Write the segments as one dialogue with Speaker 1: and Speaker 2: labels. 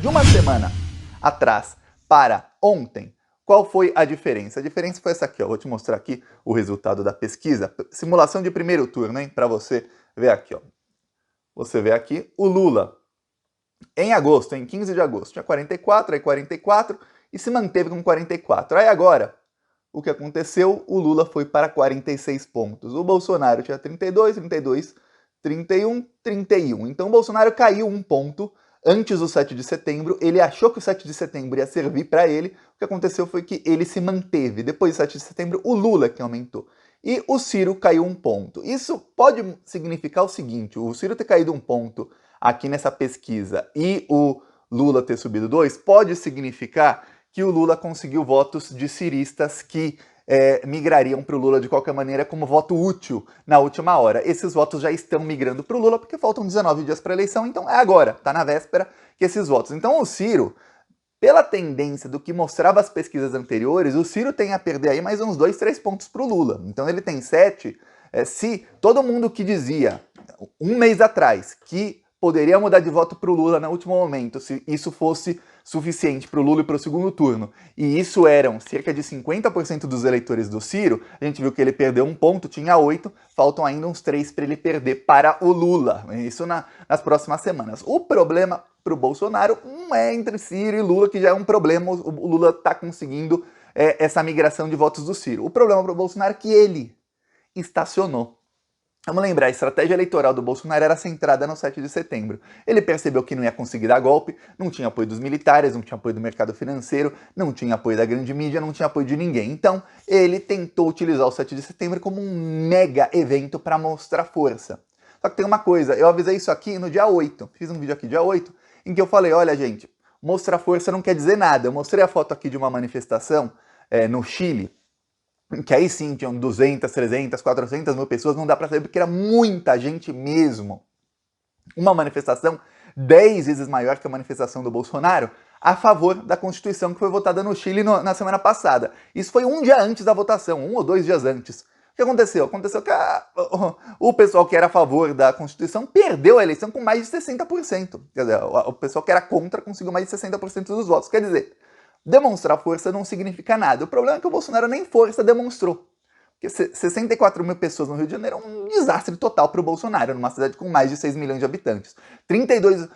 Speaker 1: de uma semana atrás para ontem, qual foi a diferença? A diferença foi essa aqui, ó. Vou te mostrar aqui o resultado da pesquisa. Simulação de primeiro turno, hein? Para você ver aqui, ó. Você vê aqui o Lula. Em agosto, em 15 de agosto, tinha 44, aí 44 e se manteve com 44. Aí agora, o que aconteceu? O Lula foi para 46 pontos. O Bolsonaro tinha 32, 32, 31, 31. Então o Bolsonaro caiu um ponto antes do 7 de setembro. Ele achou que o 7 de setembro ia servir para ele. O que aconteceu foi que ele se manteve. Depois do 7 de setembro, o Lula que aumentou. E o Ciro caiu um ponto. Isso pode significar o seguinte: o Ciro ter caído um ponto aqui nessa pesquisa e o Lula ter subido 2, pode significar que o Lula conseguiu votos de ciristas que migrariam para o Lula de qualquer maneira como voto útil na última hora. Esses votos já estão migrando para o Lula porque faltam 19 dias para a eleição, então é agora, tá na véspera que esses votos. Então o Ciro, pela tendência do que mostrava as pesquisas anteriores, o Ciro tem a perder aí mais uns 2, 3 pontos para o Lula. Então ele tem 7. Se todo mundo que dizia um mês atrás que poderia mudar de voto para o Lula no último momento, se isso fosse suficiente para o Lula e para o segundo turno, e isso eram cerca de 50% dos eleitores do Ciro, a gente viu que ele perdeu um ponto, tinha 8, faltam ainda uns 3 para ele perder para o Lula, isso nas próximas semanas. O problema para o Bolsonaro não é entre Ciro e Lula, que já é um problema, o Lula está conseguindo essa migração de votos do Ciro. O problema para o Bolsonaro é que ele estacionou. Vamos lembrar, a estratégia eleitoral do Bolsonaro era centrada no 7 de setembro. Ele percebeu que não ia conseguir dar golpe, não tinha apoio dos militares, não tinha apoio do mercado financeiro, não tinha apoio da grande mídia, não tinha apoio de ninguém. Então, ele tentou utilizar o 7 de setembro como um mega evento para mostrar força. Só que tem uma coisa, eu avisei isso aqui no dia 8, fiz um vídeo aqui dia 8, em que eu falei, olha gente, mostrar força não quer dizer nada. Eu mostrei a foto aqui de uma manifestação no Chile, que aí sim tinham 200, 300, 400 mil pessoas, não dá pra saber porque era muita gente mesmo. Uma manifestação 10 vezes maior que a manifestação do Bolsonaro a favor da Constituição que foi votada no Chile na semana passada. Isso foi um dia antes da votação, 1 ou 2 dias antes. O que aconteceu? Aconteceu que o pessoal que era a favor da Constituição perdeu a eleição com mais de 60%. Quer dizer, o pessoal que era contra conseguiu mais de 60% dos votos. Quer dizer, demonstrar força não significa nada. O problema é que o Bolsonaro nem força demonstrou. Porque 64 mil pessoas no Rio de Janeiro é um desastre total para o Bolsonaro, numa cidade com mais de 6 milhões de habitantes. 32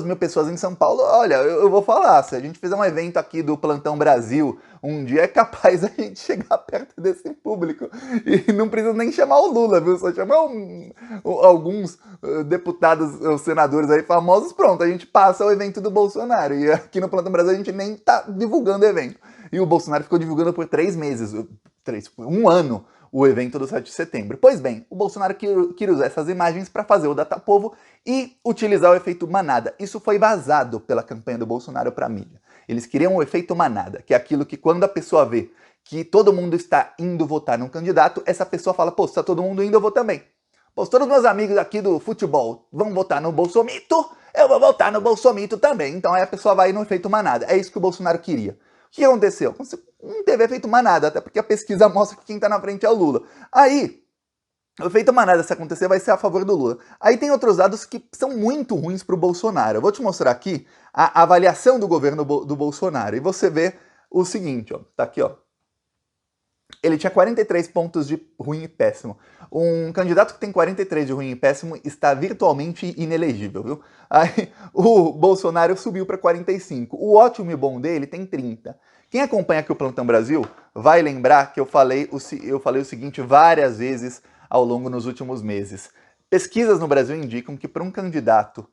Speaker 1: mil pessoas em São Paulo, olha, eu vou falar, se a gente fizer um evento aqui do Plantão Brasil, um dia é capaz a gente chegar perto desse público. E não precisa nem chamar o Lula, viu? Só chamar alguns deputados, senadores aí famosos, pronto, a gente passa o evento do Bolsonaro. E aqui no Plantão Brasil a gente nem tá divulgando o evento. E o Bolsonaro ficou divulgando por 3 meses, um ano, o evento do 7 de setembro. Pois bem, o Bolsonaro queria usar essas imagens para fazer o Datapovo e utilizar o efeito manada. Isso foi vazado pela campanha do Bolsonaro para a mídia. Eles queriam o efeito manada, que é aquilo que quando a pessoa vê que todo mundo está indo votar num candidato, essa pessoa fala, pô, se tá todo mundo indo, eu vou também. Pô, se todos meus amigos aqui do futebol vão votar no Bolsomito, eu vou votar no Bolsomito também. Então aí a pessoa vai no efeito manada. É isso que o Bolsonaro queria. O que aconteceu? Não teve efeito manada, até porque a pesquisa mostra que quem está na frente é o Lula. Aí, o efeito manada, se acontecer, vai ser a favor do Lula. Aí tem outros dados que são muito ruins para o Bolsonaro. Eu vou te mostrar aqui a avaliação do governo do Bolsonaro. E você vê o seguinte, ó, tá aqui, ó. Ele tinha 43 pontos de ruim e péssimo. Um candidato que tem 43 de ruim e péssimo está virtualmente inelegível, viu? Aí o Bolsonaro subiu para 45. O ótimo e bom dele tem 30. Quem acompanha aqui o Plantão Brasil vai lembrar que eu falei o seguinte várias vezes ao longo dos últimos meses. Pesquisas no Brasil indicam que para um candidato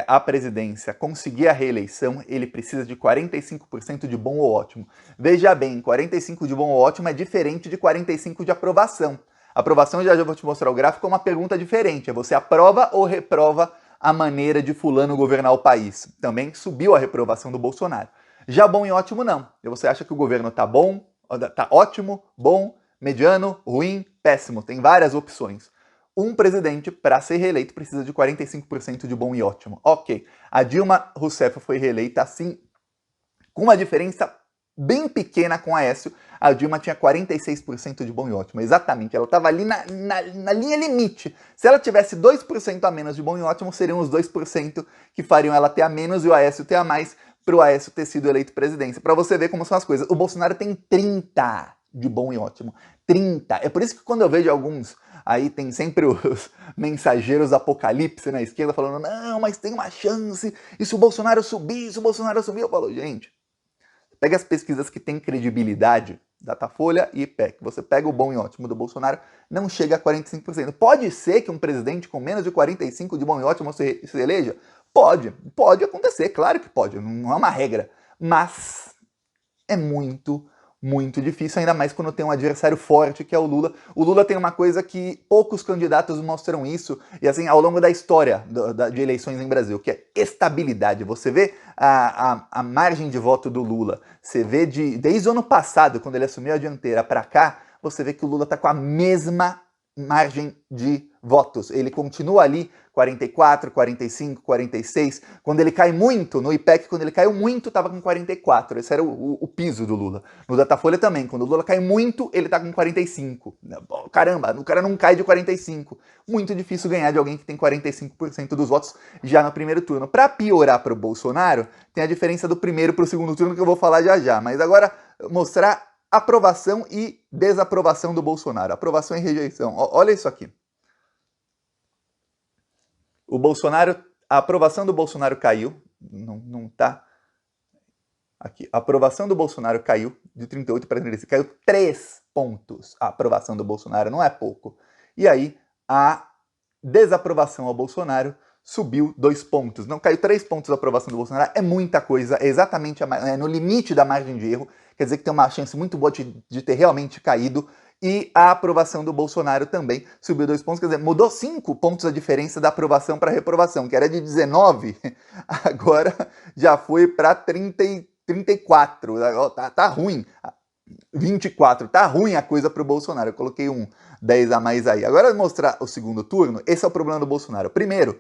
Speaker 1: à presidência conseguir a reeleição, ele precisa de 45% de bom ou ótimo. Veja bem, 45% de bom ou ótimo é diferente de 45% de aprovação. Aprovação, já vou te mostrar o gráfico, é uma pergunta diferente. É você aprova ou reprova a maneira de fulano governar o país. Também subiu a reprovação do Bolsonaro. Já bom e ótimo, não. Você acha que o governo tá bom, tá ótimo, bom, mediano, ruim, péssimo. Tem várias opções. Um presidente, para ser reeleito, precisa de 45% de bom e ótimo. Ok, a Dilma Rousseff foi reeleita assim, com uma diferença bem pequena com Aécio. A Dilma tinha 46% de bom e ótimo, exatamente. Ela estava ali na linha limite. Se ela tivesse 2% a menos de bom e ótimo, seriam os 2% que fariam ela ter a menos e o Aécio ter a mais, para o Aécio ter sido eleito presidência. Para você ver como são as coisas. O Bolsonaro tem 30 de bom e ótimo. 30. É por isso que quando eu vejo alguns, aí tem sempre os mensageiros apocalipse na esquerda falando, não, mas tem uma chance, e se o Bolsonaro subir, eu falo, gente, pega as pesquisas que têm credibilidade, Datafolha e IPEC, você pega o bom e ótimo do Bolsonaro, não chega a 45%. Pode ser que um presidente com menos de 45% de bom e ótimo se eleja? Pode acontecer, claro que pode, não é uma regra, mas é muito difícil, ainda mais quando tem um adversário forte, que é o Lula. O Lula tem uma coisa que poucos candidatos mostram isso, e assim, ao longo da história de eleições em Brasil, que é estabilidade. Você vê a margem de voto do Lula, você vê desde o ano passado, quando ele assumiu a dianteira, para cá, você vê que o Lula está com a mesma margem de votos. Ele continua ali 44, 45, 46. Quando ele cai muito, no IPEC, quando ele caiu muito, estava com 44. Esse era o piso do Lula. No Datafolha também, quando o Lula cai muito, ele está com 45. Caramba, o cara não cai de 45. Muito difícil ganhar de alguém que tem 45% dos votos já no primeiro turno. Para piorar para o Bolsonaro, tem a diferença do primeiro para o segundo turno que eu vou falar já. Mas agora, mostrar aprovação e desaprovação do Bolsonaro. Aprovação e rejeição. Olha isso aqui. A aprovação do Bolsonaro caiu. Não tá. Aqui. A aprovação do Bolsonaro caiu de 38 para 35. Caiu 3 pontos. A aprovação do Bolsonaro não é pouco. E aí, a desaprovação ao Bolsonaro subiu 2 pontos. Não caiu 3 pontos da aprovação do Bolsonaro. É muita coisa. É exatamente no limite da margem de erro. Quer dizer que tem uma chance muito boa de ter realmente caído. E a aprovação do Bolsonaro também subiu 2 pontos. Quer dizer, mudou 5 pontos a diferença da aprovação para a reprovação, que era de 19, agora já foi para 34. Tá ruim. 24. Tá ruim a coisa para o Bolsonaro. Eu coloquei 10 a mais aí. Agora eu vou mostrar o segundo turno. Esse é o problema do Bolsonaro. Primeiro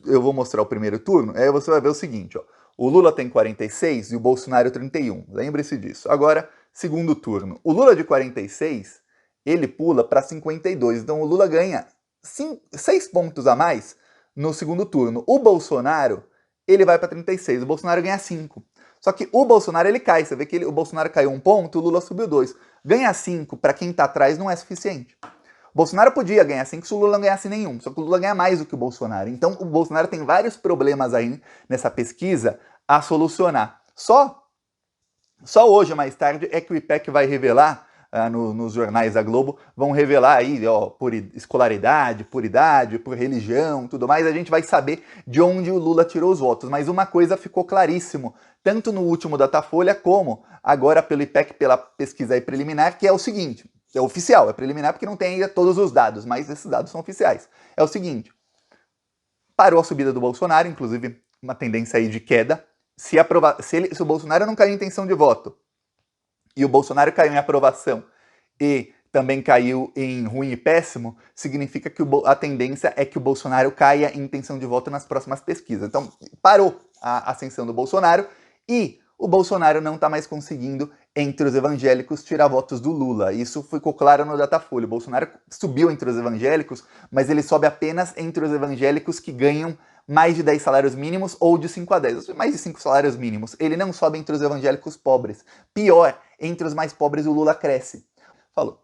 Speaker 1: eu vou mostrar o primeiro turno, aí você vai ver o seguinte, ó. O Lula tem 46 e o Bolsonaro 31. Lembre-se disso. Agora, segundo turno. O Lula de 46, ele pula para 52. Então o Lula ganha 6 pontos a mais no segundo turno. O Bolsonaro, ele vai para 36. O Bolsonaro ganha 5. Só que o Bolsonaro, ele cai. Você vê que o Bolsonaro caiu 1 ponto, o Lula subiu 2. Ganhar 5 para quem está atrás não é suficiente. O Bolsonaro podia ganhar 5 se o Lula não ganhasse nenhum, só que o Lula ganha mais do que o Bolsonaro. Então o Bolsonaro tem vários problemas aí nessa pesquisa a solucionar. Só hoje, mais tarde, é que o IPEC vai revelar, nos jornais da Globo, vão revelar aí, ó, por escolaridade, por idade, por religião, tudo mais, a gente vai saber de onde o Lula tirou os votos. Mas uma coisa ficou claríssimo, tanto no último Datafolha, como agora pelo IPEC, pela pesquisa aí preliminar, que é o seguinte, é oficial, é preliminar porque não tem ainda todos os dados, mas esses dados são oficiais. É o seguinte, parou a subida do Bolsonaro, inclusive uma tendência aí de queda. Se o Bolsonaro não caiu em intenção de voto e o Bolsonaro caiu em aprovação e também caiu em ruim e péssimo, significa que a tendência é que o Bolsonaro caia em intenção de voto nas próximas pesquisas. Então, parou a ascensão do Bolsonaro e o Bolsonaro não está mais conseguindo, entre os evangélicos, tirar votos do Lula. Isso ficou claro no Datafolha. O Bolsonaro subiu entre os evangélicos, mas ele sobe apenas entre os evangélicos que ganham mais de 10 salários mínimos ou de 5 a 10, mais de 5 salários mínimos. Ele não sobe entre os evangélicos pobres. Pior, entre os mais pobres o Lula cresce. Falou.